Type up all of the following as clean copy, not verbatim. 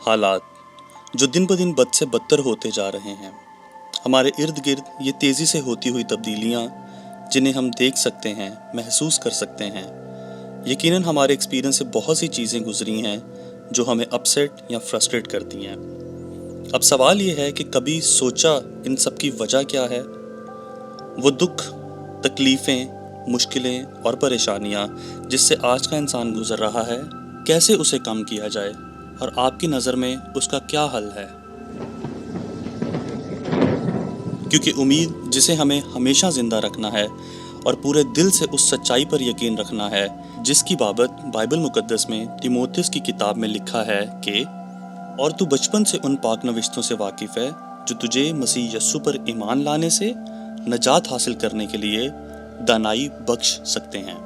حالات جو دن بدن بد سے بدتر ہوتے جا رہے ہیں، ہمارے ارد گرد یہ تیزی سے ہوتی ہوئی تبدیلیاں جنہیں ہم دیکھ سکتے ہیں، محسوس کر سکتے ہیں، یقیناً ہمارے ایکسپیرینس سے بہت سی چیزیں گزری ہیں جو ہمیں اپسیٹ یا فرسٹریٹ کرتی ہیں۔ اب سوال یہ ہے کہ کبھی سوچا ان سب کی وجہ کیا ہے؟ وہ دکھ، تکلیفیں، مشکلیں اور پریشانیاں جس سے آج کا انسان گزر رہا ہے، کیسے اسے کم کیا جائے، اور آپ کی نظر میں اس کا کیا حل ہے؟ کیونکہ امید جسے ہمیں ہمیشہ زندہ رکھنا ہے اور پورے دل سے اس سچائی پر یقین رکھنا ہے جس کی بابت بائبل مقدس میں تیموتھیوس کی کتاب میں لکھا ہے کہ اور تو بچپن سے ان پاک نوشتوں سے واقف ہے جو تجھے مسیح یسوع پر ایمان لانے سے نجات حاصل کرنے کے لیے دانائی بخش سکتے ہیں۔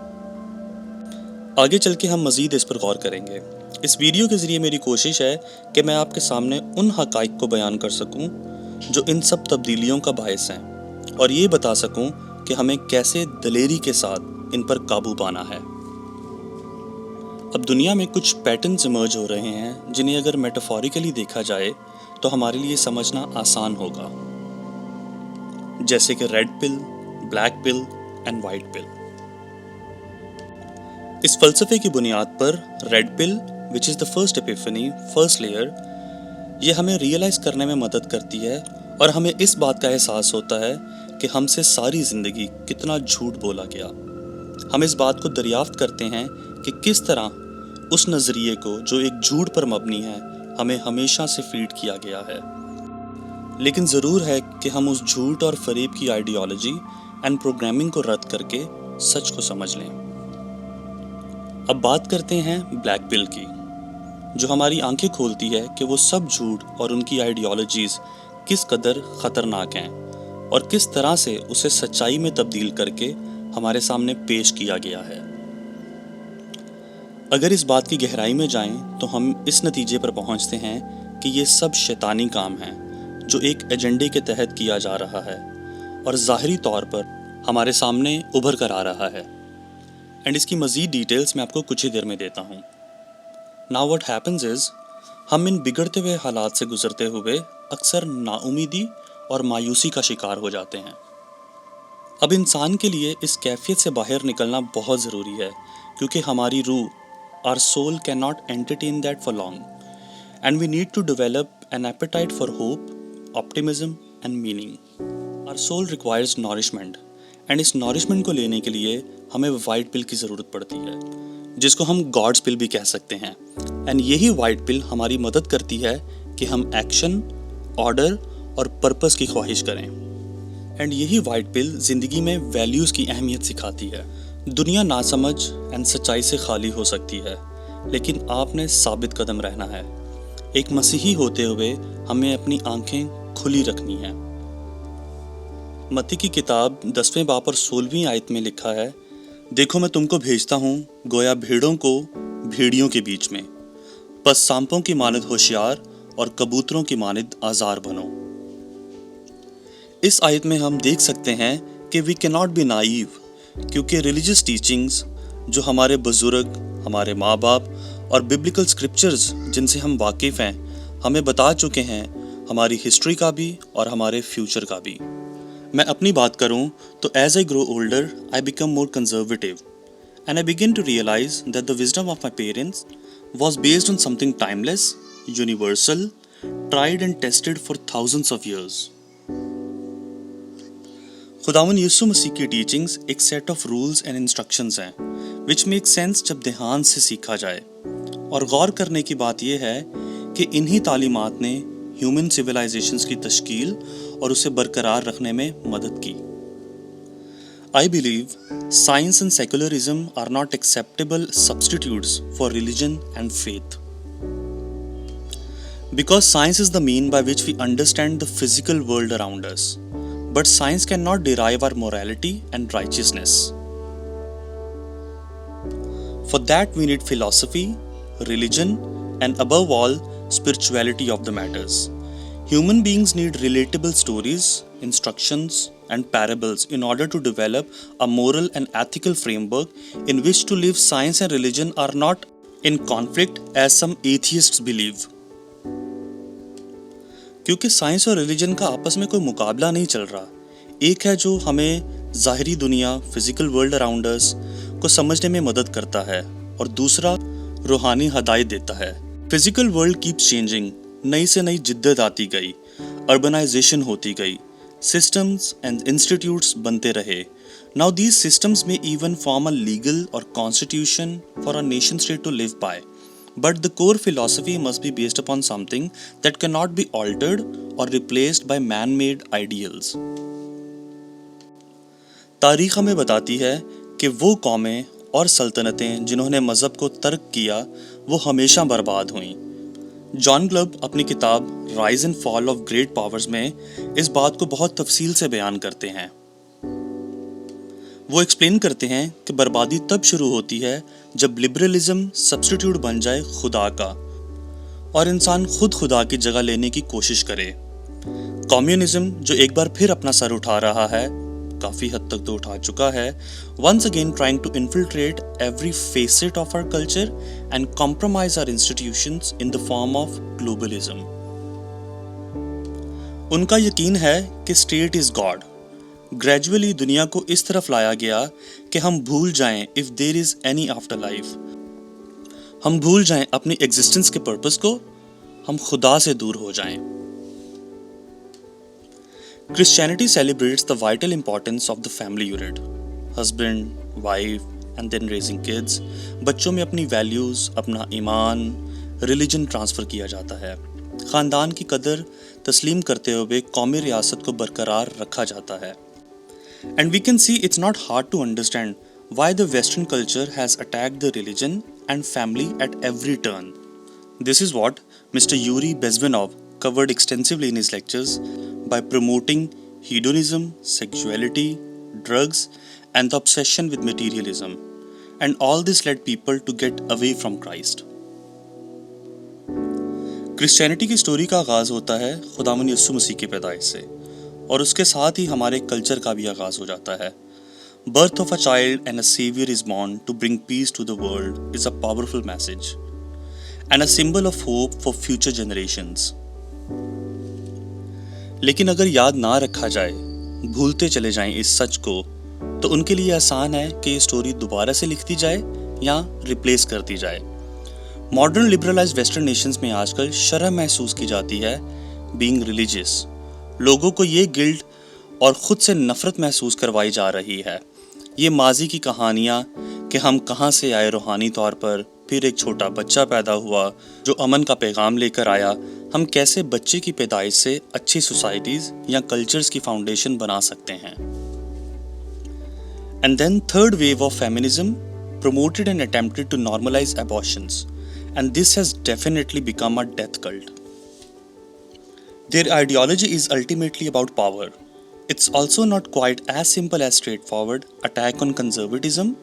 آگے چل کے ہم مزید اس پر غور کریں گے۔ اس ویڈیو کے ذریعے میری کوشش ہے کہ میں آپ کے سامنے ان حقائق کو بیان کر سکوں جو ان سب تبدیلیوں کا باعث ہیں، اور یہ بتا سکوں کہ ہمیں کیسے دلیری کے ساتھ ان پر قابو پانا ہے۔ اب دنیا میں کچھ پیٹرنز ایمرج ہو رہے ہیں جنہیں اگر میٹافوریکلی دیکھا جائے تو ہمارے لیے سمجھنا آسان ہوگا، جیسے کہ red pill, black pill and white pill. اس فلسفے کی بنیاد پر red pill which is the first epiphany, first layer، یہ ہمیں ریئلائز کرنے میں مدد کرتی ہے اور ہمیں اس بات کا احساس ہوتا ہے کہ ہم سے ساری زندگی کتنا جھوٹ بولا گیا۔ ہم اس بات کو دریافت کرتے ہیں کہ کس طرح اس نظریے کو جو ایک جھوٹ پر مبنی ہے ہمیں ہمیشہ سے فیڈ کیا گیا ہے، لیکن ضرور ہے کہ ہم اس جھوٹ اور فریب کی آئیڈیالوجی اینڈ پروگرامنگ کو رد کر کے سچ کو سمجھ لیں۔ اب بات کرتے ہیں بلیک پل کی، جو ہماری آنکھیں کھولتی ہے کہ وہ سب جھوٹ اور ان کی آئیڈیالوجیز کس قدر خطرناک ہیں اور کس طرح سے اسے سچائی میں تبدیل کر کے ہمارے سامنے پیش کیا گیا ہے۔ اگر اس بات کی گہرائی میں جائیں تو ہم اس نتیجے پر پہنچتے ہیں کہ یہ سب شیطانی کام ہیں جو ایک ایجنڈے کے تحت کیا جا رہا ہے اور ظاہری طور پر ہمارے سامنے ابھر کر آ رہا ہے، اینڈ اس کی مزید ڈیٹیلز میں آپ کو کچھ ہی دیر میں دیتا ہوں۔ Now what happens is، ہم ان بگڑتے ہوئے حالات سے گزرتے ہوئے اکثر نا امیدی اور مایوسی کا شکار ہو جاتے ہیں۔ اب انسان کے لیے اس کیفیت سے باہر نکلنا بہت ضروری ہے، کیونکہ ہماری روح our soul cannot entertain that for long and we need to develop an appetite for hope, optimism and meaning. Our soul requires nourishment and us nourishment کو لینے کے لیے ہمیں وائٹ پل کی ضرورت پڑتی ہے، جس کو ہم گاڈز پل بھی کہہ سکتے ہیں، اینڈ یہی وائٹ پل ہماری مدد کرتی ہے کہ ہم ایکشن، آرڈر اور پرپس کی خواہش کریں، اینڈ یہی وائٹ پل زندگی میں ویلیوز کی اہمیت سکھاتی ہے۔ دنیا ناسمجھ اینڈ سچائی سے خالی ہو سکتی ہے، لیکن آپ نے ثابت قدم رہنا ہے۔ ایک مسیحی ہوتے ہوئے ہمیں اپنی آنکھیں کھلی رکھنی ہیں۔ متی کی کتاب 10ویں باب اور 16ویں آیت میں لکھا ہے، دیکھو میں تم کو بھیجتا ہوں گویا بھیڑوں کو بھیڑیوں کے بیچ میں، پس سانپوں کی مانند ہوشیار اور کبوتروں کی مانند آزار بنو۔ اس آیت میں ہم دیکھ سکتے ہیں کہ وی کی ناٹ بی نائیو، کیونکہ ریلیجس ٹیچنگز جو ہمارے بزرگ، ہمارے ماں باپ اور ببلیکل اسکرپچرز جن سے ہم واقف ہیں ہمیں بتا چکے ہیں ہماری ہسٹری کا بھی اور ہمارے فیوچر کا بھی۔ میں اپنی بات کروں تو as I grow older I become more conservative and I begin to realize that the wisdom of my parents was based on something timeless, universal, tried and tested for thousands of years. خداوند یسوع مسیح کی teachings ایک set of rules and instructions ہیں which make sense جب دھیان سے سیکھا جائے، اور غور کرنے کی بات یہ ہے کہ انہی تعلیمات نے ہیومن سویلائزیشنز کی تشکیل اور اسے برقرار رکھنے میں مدد کی۔ I believe science and secularism are not acceptable substitutes for religion and faith. Because science is the mean by which we understand the physical world around us, but science cannot derive our morality and righteousness. For that we need philosophy, religion, and above all, spirituality of the matters. Human beings need relatable stories, instructions, and parables in order to develop a moral and ethical framework in which to live. Science and religion are not in conflict as some atheists believe. کیونکہ science اور religion کا آپس میں کوئی مقابلہ نہیں چل رہا. ایک ہے جو ہمیں ظاہری دنیا فزیکل ورلڈ اراؤنڈ اس کو سمجھنے میں مدد کرتا ہے اور دوسرا روحانی ہدایت دیتا ہے. فزیکل ورلڈ کیپس چینجنگ، نئی سے نئی جدت آتی گئی، اربنائزیشن ہوتی گئی، سسٹمز اینڈ انسٹیٹیوٹس بنتے رہے. Now these systems may even form a legal or constitution for a nation state to live by. But the core philosophy must be based upon something that cannot be altered or replaced by man-made ideals. تاریخ ہمیں بتاتی ہے کہ وہ قومیں اور سلطنتیں جنہوں نے مذہب کو ترک کیا وہ ہمیشہ برباد ہوئیں. جان گلب اپنی کتاب rise and fall of great powers میں اس بات کو بہت تفصیل سے بیان کرتے ہیں. وہ ایکسپلین کرتے ہیں کہ بربادی تب شروع ہوتی ہے جب لبرلزم سبسٹیٹیوٹ بن جائے خدا کا اور انسان خود خدا کی جگہ لینے کی کوشش کرے. کمیونزم جو ایک بار پھر اپنا سر اٹھا رہا ہے، کافی حد تک تو اٹھا چکا ہے، once again trying to infiltrate every facet of our culture and compromise our institutions in the form of globalism. ان کا یقین ہے کہ اسٹیٹ از گاڈ. گریجولی دنیا کو اس طرف لایا گیا کہ ہم بھول جائیں if there is any afterlife. ہم بھول جائیں اپنی ایگزسٹنس کے پرپس کو، ہم خدا سے دور ہو جائیں. Christianity celebrates the vital importance of the family unit. Husband, wife, and then raising kids. بچوں میں اپنی ویلیوز، اپنا ایمان، ریلیجن ٹرانسفر کیا جاتا ہے. خاندان کی قدر تسلیم کرتے ہوئے قومی ریاست کو برقرار رکھا جاتا ہے. And we can see it's not hard to understand why the Western culture has attacked the religion and family at every turn. This is what Mr. Yuri Bezmenov covered extensively in his lectures by promoting hedonism, sexuality, drugs, and the obsession with materialism. And all this led people to get away from Christ. Christianity کی story کا آغاز ہوتا ہے خداوند یسوع مسیح کی پیدائش سے، اور اس کے ساتھ ہی ہمارے کلچر کا بھی آغاز ہو جاتا ہے. Birth of a child and a saviour is born to bring peace to the world is a powerful message and a symbol of hope for future generations. لیکن اگر یاد نہ رکھا جائے، بھولتے چلے جائیں اس سچ کو، تو ان کے لیے آسان ہے کہ یہ سٹوری دوبارہ سے لکھ دی جائے یا ریپلیس کر دی جائے. ماڈرن لبرلائزڈ ویسٹرن نیشنز میں آج کل شرم محسوس کی جاتی ہے بینگ ریلیجیس. لوگوں کو یہ گلٹ اور خود سے نفرت محسوس کروائی جا رہی ہے. یہ ماضی کی کہانیاں کہ ہم کہاں سے آئے روحانی طور پر، پھر ایک چھوٹا بچہ پیدا ہوا جو امن کا پیغام لے کر آیا، ہم کیسے بچے کی پیدائش سے اچھی سوسائٹیز یا کلچرز کی فاؤنڈیشن بنا سکتے ہیں. And then third wave of feminism promoted and attempted to normalize abortions, and this has definitely become a death cult. Their ideology is ultimately about power. It's also not quite as simple as straightforward attack on conservatism.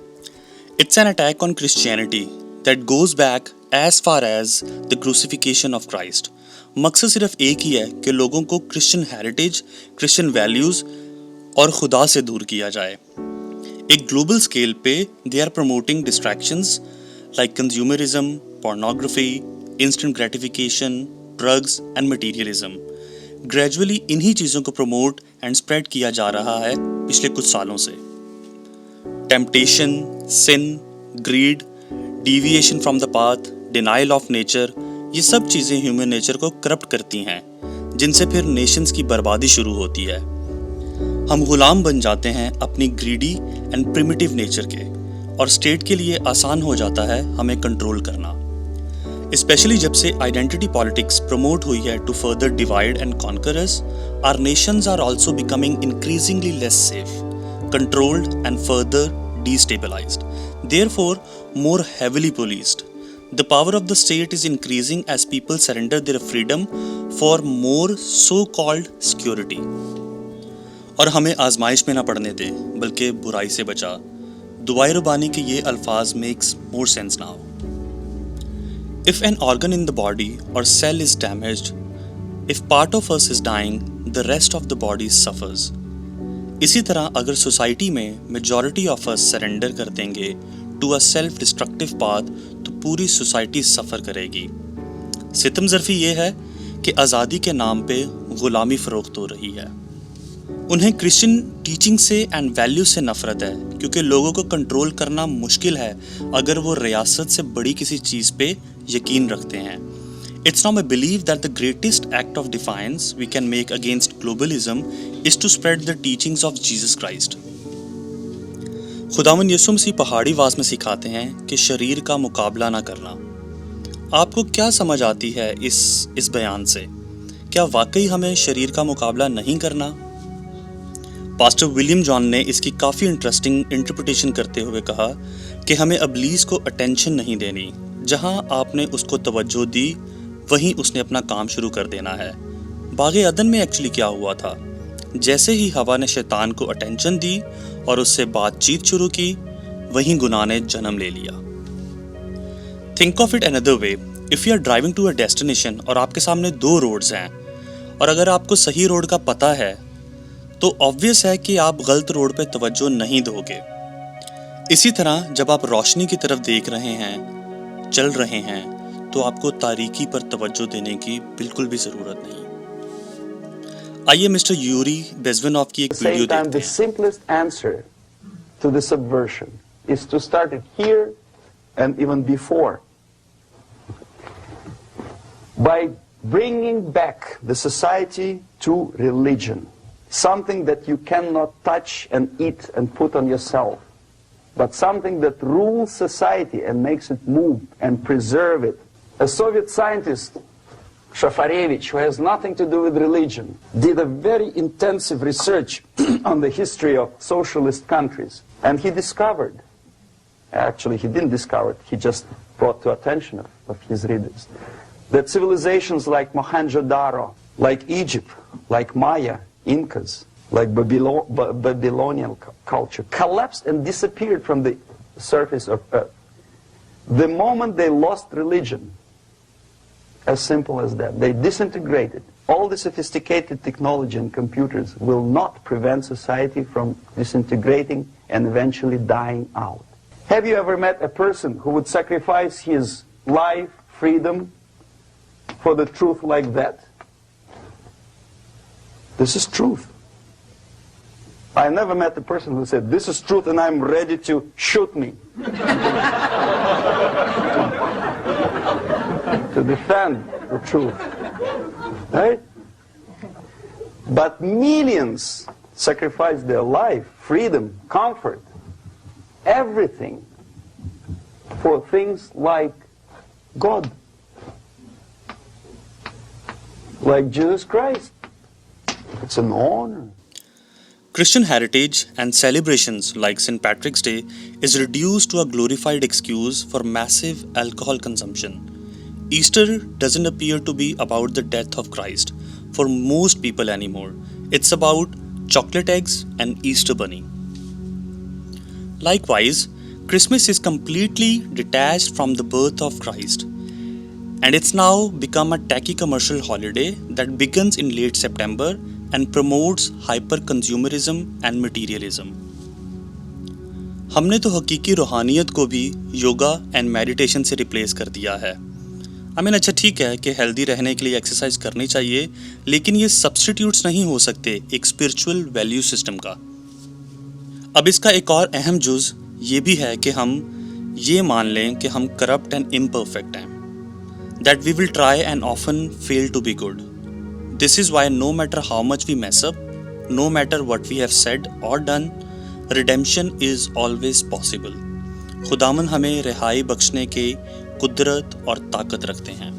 It's an attack on Christianity that goes back as far as the crucifixion of Christ. مقصد صرف ایک ہی ہے کہ لوگوں کو Christian heritage, Christian values اور خدا سے دور کیا جائے. ایک گلوبل اسکیل پہ they are promoting distractions like consumerism, pornography, instant gratification, drugs and materialism. Gradually انہی چیزوں کو پروموٹ اینڈ اسپریڈ کیا جا رہا ہے پچھلے کچھ سالوں سے. Temptation, sin, greed, deviation from the path, denial of nature, یہ سب چیزیں ہیومن نیچر کو کرپٹ کرتی ہیں، جن سے پھر نیشنز کی بربادی شروع ہوتی ہے. ہم غلام بن جاتے ہیں اپنی گریڈی اینڈ پریمیٹیو نیچر کے، اور اسٹیٹ کے لیے آسان ہو جاتا ہے ہمیں کنٹرول کرنا. اسپیشلی جب سے آئیڈینٹی پالیٹکس پروموٹ ہوئی ہے to further divide and conquer us, our nations are also becoming increasingly less safe, controlled and further destabilised, therefore more heavily policed. The power of the state is increasing as people surrender their freedom for more so-called security. اور ہمیں آزمائش میں نہ پڑنے دے بلکہ برائی سے بچا. دعائے ربانی کے یہ الفاظ makes more sense now. If an organ in the body or cell is damaged, if part of us is dying, the rest of the body suffers. اسی طرح اگر سوسائٹی میں میجورٹی آف us سرنڈر کر دیں گے to a self destructive path, تو پوری society سفر کرے گی. ستم ظرفی یہ ہے کہ آزادی کے نام پہ غلامی فروخت ہو رہی ہے۔ انہیں کرسچن ٹیچنگ سے اینڈ ویلیو سے نفرت ہے، کیونکہ لوگوں کو کنٹرول کرنا مشکل ہے اگر وہ ریاست سے بڑی کسی چیز پہ یقین رکھتے ہیں۔ It's now my belief that the greatest act of defiance we can make against globalism is to spread the teachings of Jesus Christ. خداوند یسوع مسیح پہاڑی واس میں سکھاتے ہیں کہ شریر کا مقابلہ نہ کرنا۔ آپ کو کیا سمجھ آتی ہے اس بیان سے؟ کیا واقعی ہمیں شریر کا مقابلہ نہیں کرنا؟ پاسٹر ولیم جان نے اس کی کافی انٹرسٹنگ انٹرپریٹیشن کرتے ہوئے کہا کہ ہمیں ابلیس کو اٹینشن نہیں دینی۔ جہاں آپ نے اس کو توجہ دی وہیں اس نے اپنا کام شروع کر دینا ہے۔ باغ عدن میں ایکچولی کیا ہوا تھا؟ جیسے ہی ہوا نے شیطان کو اٹینشن دی اور اس سے بات چیت شروع کی، وہیں گناہ نے جنم لے لیا۔ Think of it another way. If you are driving to a destination اور آپ کے سامنے 2 روڈز ہیں، اور اگر آپ کو صحیح روڈ کا پتہ ہے تو obvious ہے کہ آپ غلط روڈ پہ توجہ نہیں دو گے۔ اسی طرح جب آپ روشنی کی طرف دیکھ رہے ہیں، چل رہے ہیں، تو آپ کو تاریکی پر توجہ دینے کی بالکل بھی ضرورت نہیں۔ آئیے مسٹر یوری بیزونوف کی ایک ویڈیو دیکھتے ہیں۔ The simplest answer to the subversion is to start it here and even before, by bringing back the society to religion, something that you cannot touch and eat and put on yourself, but something that rules society and makes it move and preserve it. A Soviet scientist, Shafarevich, who has nothing to do with religion, did a very intensive research on the history of socialist countries. And he discovered, actually he didn't discover it, he just brought to attention of his readers, that civilizations like Mohenjo-Daro, like Egypt, like Maya, Incas, like Babylonian culture, collapsed and disappeared from the surface of Earth. The moment they lost religion, as simple as that, they disintegrated. All the sophisticated technology and computers will not prevent society from disintegrating and eventually dying out. Have you ever met a person who would sacrifice his life, freedom, for the truth like that? This is truth. I never met a person who said, this is truth and I'm ready to shoot me. To defend the truth. Right? But millions sacrificed their life, freedom, comfort, everything for things like God, like Jesus Christ. It's an honor. Christian heritage and celebrations like St. Patrick's Day is reduced to a glorified excuse for massive alcohol consumption. Easter doesn't appear to be about the death of Christ for most people anymore. It's about chocolate eggs and Easter bunny. Likewise, Christmas is completely detached from the birth of Christ, and it's now become a tacky commercial holiday that begins in late September and promotes hyper-consumerism and materialism. ہم نے تو حقیقی روحانیت کو بھی yoga and meditation سے replace کر دیا ہے۔ اچھا ٹھیک ہے کہ ہیلدی رہنے کے لیے ایکسرسائز کرنی چاہیے، لیکن یہ سبسٹیٹیوٹس نہیں ہو سکتے ایک اسپرچول ویلیو سسٹم کا۔ اب اس کا ایک اور اہم جز یہ بھی ہے کہ ہم یہ مان لیں کہ ہم کرپٹ اینڈ امپرفیکٹ ہیں، that we will try and often fail to be good. This is why no matter how much we mess up, no matter what we have said or done, redemption is always possible. خداوند ہمیں رہائی بخشنے کے قدرت اور طاقت رکھتے ہیں۔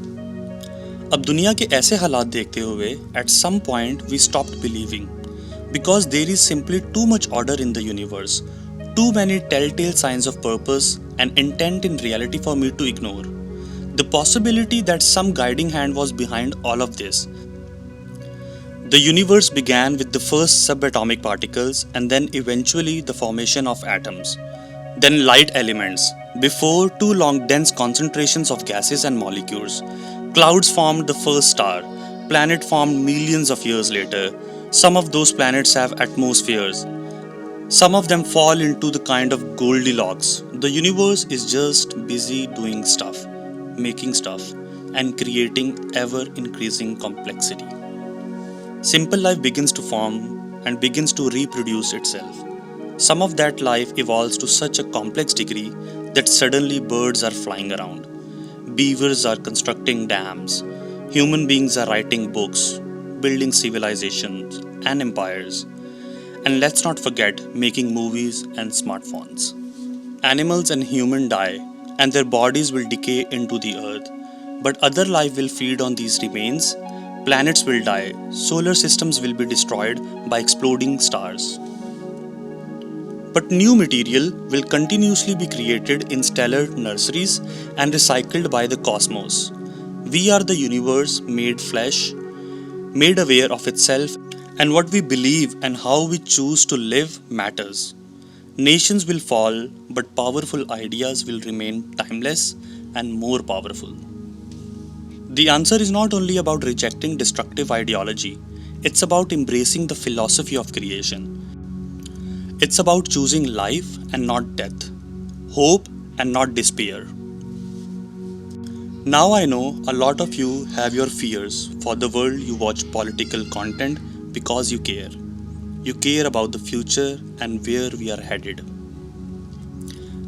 اب دنیا کے ایسے حالات دیکھتے ہوئے at some point we stopped believing, because there is simply too much order in the universe, too many tell tale signs of purpose and intent in reality for me to ignore the possibility that some guiding hand was behind all of this. The universe began with the first subatomic particles and then eventually the formation of atoms, then light elements, before too long dense concentrations of gases and molecules. Clouds formed the first star, planet formed millions of years later. Some of those planets have atmospheres. Some of them fall into the kind of Goldilocks. The universe is just busy doing stuff, making stuff, and creating ever increasing complexity. Simple life begins to form and begins to reproduce itself. Some of that life evolves to such a complex degree that suddenly birds are flying around, beavers are constructing dams, human beings are writing books, building civilizations and empires, and let's not forget making movies and smartphones. Animals and humans die, and their bodies will decay into the earth, but other life will feed on these remains. Planets will die, solar systems will be destroyed by exploding stars. But new material will continuously be created in stellar nurseries and recycled by the cosmos. We are the universe made flesh, made aware of itself, and what we believe and how we choose to live matters. Nations will fall, but powerful ideas will remain timeless and more powerful. The answer is not only about rejecting destructive ideology, it's about embracing the philosophy of creation. It's about choosing life and not death, hope and not despair. Now I know a lot of you have your fears for the world. You watch political content because you care. You care about the future and where we are headed.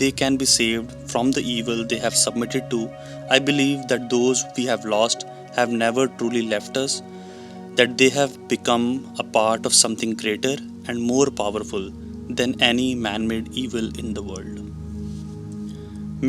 they can be saved from the evil they have submitted to. I believe that those we have lost have never truly left us, that they have become a part of something greater and more powerful than any man-made evil in the world.